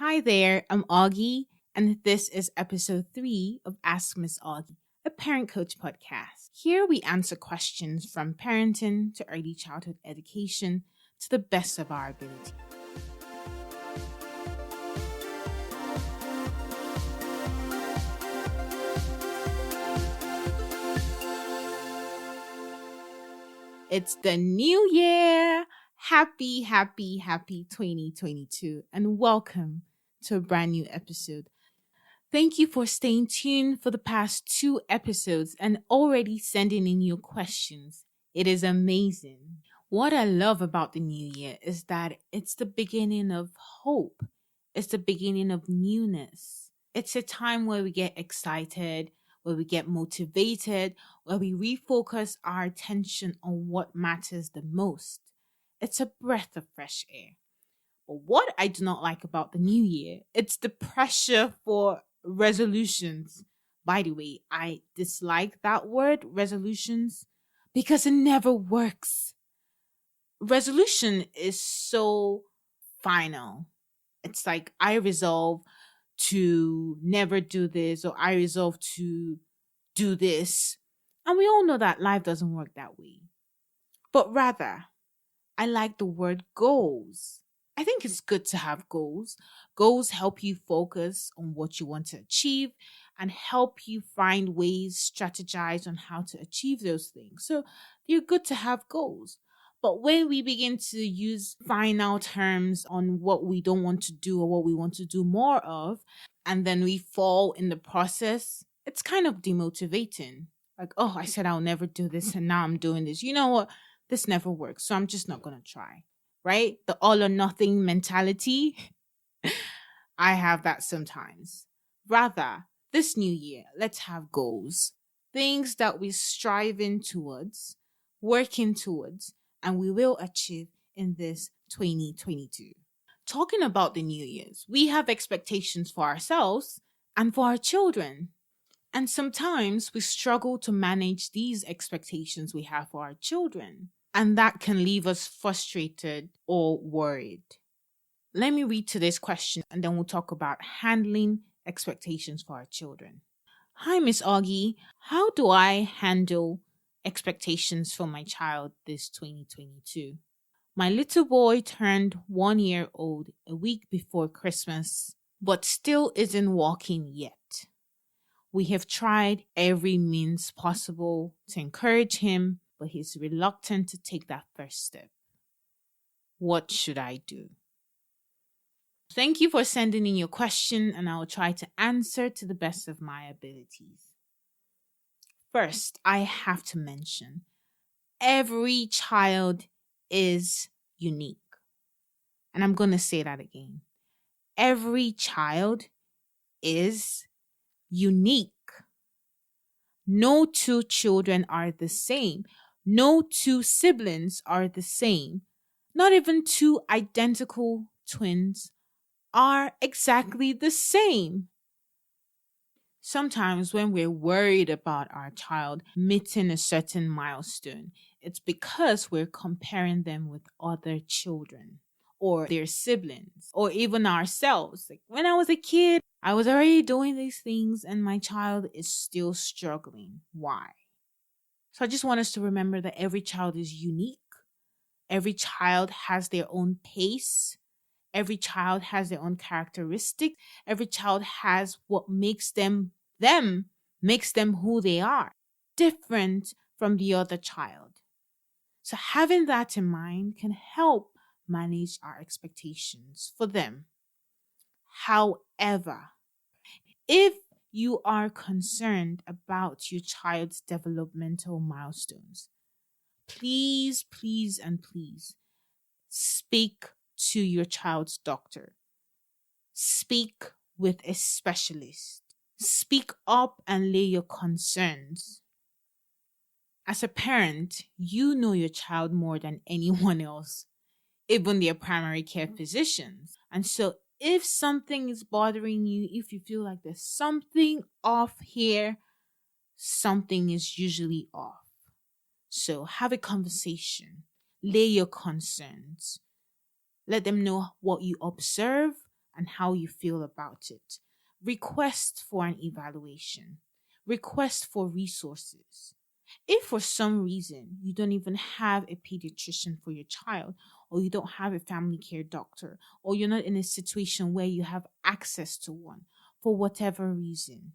Hi there, I'm Augie, and this is episode 3 of Ask Ms.Ogy, a parent coach podcast. Here we answer questions from parenting to early childhood education to the best of our ability. It's the new year! Happy 2022, and welcome to a brand new episode. Thank you for staying tuned for the past 2 episodes and already sending in your questions. It is amazing. What I love about the new year is that it's the beginning of hope. It's the beginning of newness. It's a time where we get excited, where we get motivated, where we refocus our attention on what matters the most. It's a breath of fresh air. But what I do not like about the new year, it's the pressure for resolutions. By the way, I dislike that word, resolutions, because it never works. Resolution is so final. It's like I resolve to never do this, or I resolve to do this. And we all know that life doesn't work that way. But rather, I like the word goals. I think it's good to have goals. Goals help you focus on what you want to achieve and help you find ways, strategize on how to achieve those things. So you're good to have goals. But when we begin to use final terms on what we don't want to do or what we want to do more of, and then we fall in the process, it's kind of demotivating. Like, oh, I said I'll never do this and now I'm doing this. You know what? This never works, so I'm just not going to try, right? The all or nothing mentality. I have that sometimes. Rather, this new year, let's have goals, things that we're striving towards, working towards, and we will achieve in this 2022. Talking about the New Year's, we have expectations for ourselves and for our children. And sometimes we struggle to manage these expectations we have for our children. And that can leave us frustrated or worried. Let me read today's question and then we'll talk about handling expectations for our children. Hi, Ms.Ogy. How do I handle expectations for my child this 2022? My little boy turned 1 year old a week before Christmas, but still isn't walking yet. We have tried every means possible to encourage him, but he's reluctant to take that first step. What should I do? Thank you for sending in your question, and I will try to answer to the best of my abilities. First, I have to mention, every child is unique. And I'm going to say that again. Every child is unique. No two children are the same. No two siblings are the same. Not even two identical twins are exactly the same. Sometimes when we're worried about our child meeting a certain milestone, it's because we're comparing them with other children or their siblings or even ourselves. Like when I was a kid, I was already doing these things and my child is still struggling. Why? So I just want us to remember that every child is unique. Every child has their own pace. Every child has their own characteristics. Every child has what makes them who they are, different from the other child. So having that in mind can help manage our expectations for them. However, if you are concerned about your child's developmental milestones, please speak to your child's doctor. Speak with a specialist. Speak up and lay your concerns. As a parent, you know your child more than anyone else, even their primary care physicians. And so if something is bothering you, if you feel like there's something off here, something is usually off. So have a conversation. Lay your concerns. Let them know what you observe and how you feel about it. Request for an evaluation. Request for resources. If for some reason you don't even have a pediatrician for your child, or you don't have a family care doctor, or you're not in a situation where you have access to one, for whatever reason,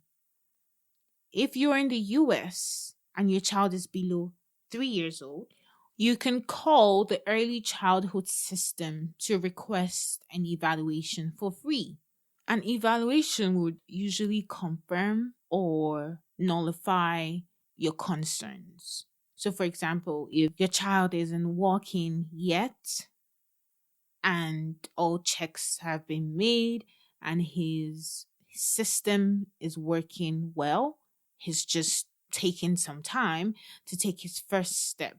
if you're in the US and your child is below 3 years old, you can call the early childhood system to request an evaluation for free. An evaluation would usually confirm or nullify your concerns. So, for example, if your child isn't walking yet and all checks have been made and his system is working well, he's just taking some time to take his first step,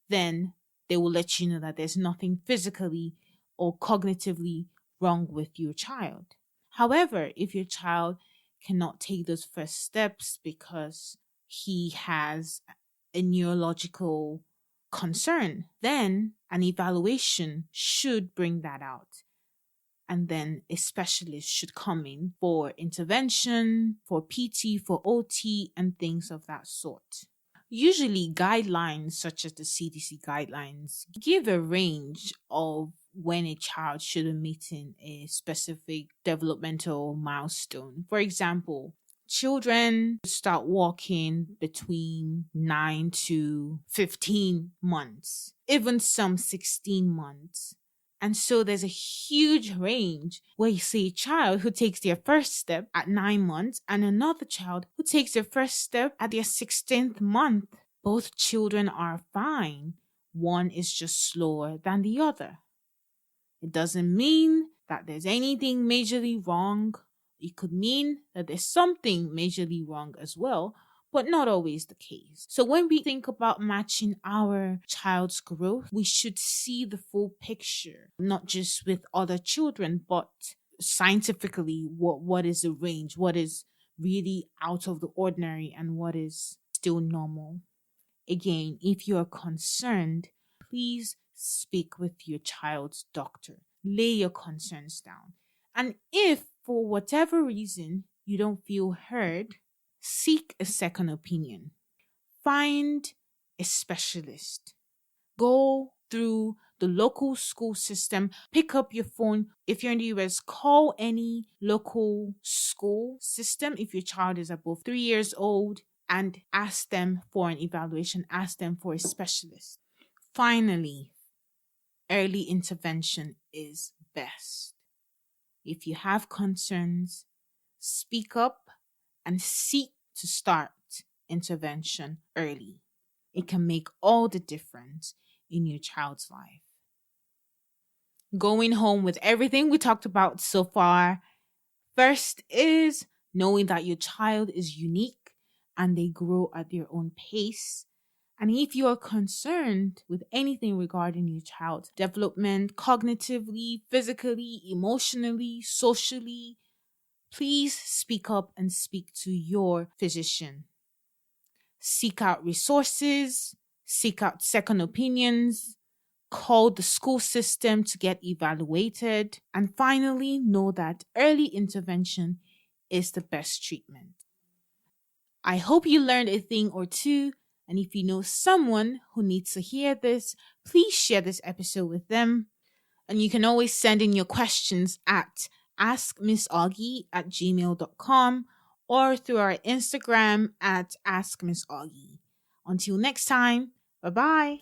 then they will let you know that there's nothing physically or cognitively wrong with your child. However, if your child cannot take those first steps because he has a neurological concern, then an evaluation should bring that out. And then a specialist should come in for intervention, for PT, for OT, and things of that sort. Usually, guidelines such as the CDC guidelines give a range of when a child should be meeting a specific developmental milestone. For example, children start walking between 9 to 15 months, even some 16 months. And so there's a huge range where you see a child who takes their first step at 9 months and another child who takes their first step at their 16th month. Both children are fine. One is just slower than the other. It doesn't mean that there's anything majorly wrong. It could mean that there's something majorly wrong as well, but not always the case. So when we think about matching our child's growth, we should see the full picture, not just with other children, but scientifically, what is the range, what is really out of the ordinary and what is still normal. Again, if you are concerned, please speak with your child's doctor. Lay your concerns down. And if for whatever reason you don't feel heard, seek a second opinion. Find a specialist. Go through the local school system. Pick up your phone. If you're in the US, call any local school system if your child is above 3 years old and ask them for an evaluation. Ask them for a specialist. Finally, early intervention is best. If you have concerns, speak up and seek to start intervention early. It can make all the difference in your child's life. Going home with everything we talked about so far, first is knowing that your child is unique and they grow at their own pace. And if you are concerned with anything regarding your child's development, cognitively, physically, emotionally, socially, please speak up and speak to your physician. Seek out resources, seek out second opinions, call the school system to get evaluated, and finally, know that early intervention is the best treatment. I hope you learned a thing or two, and if you know someone who needs to hear this, please share this episode with them. And you can always send in your questions at askms.ogy@gmail.com or through our Instagram at askms.ogy. Until next time, bye-bye.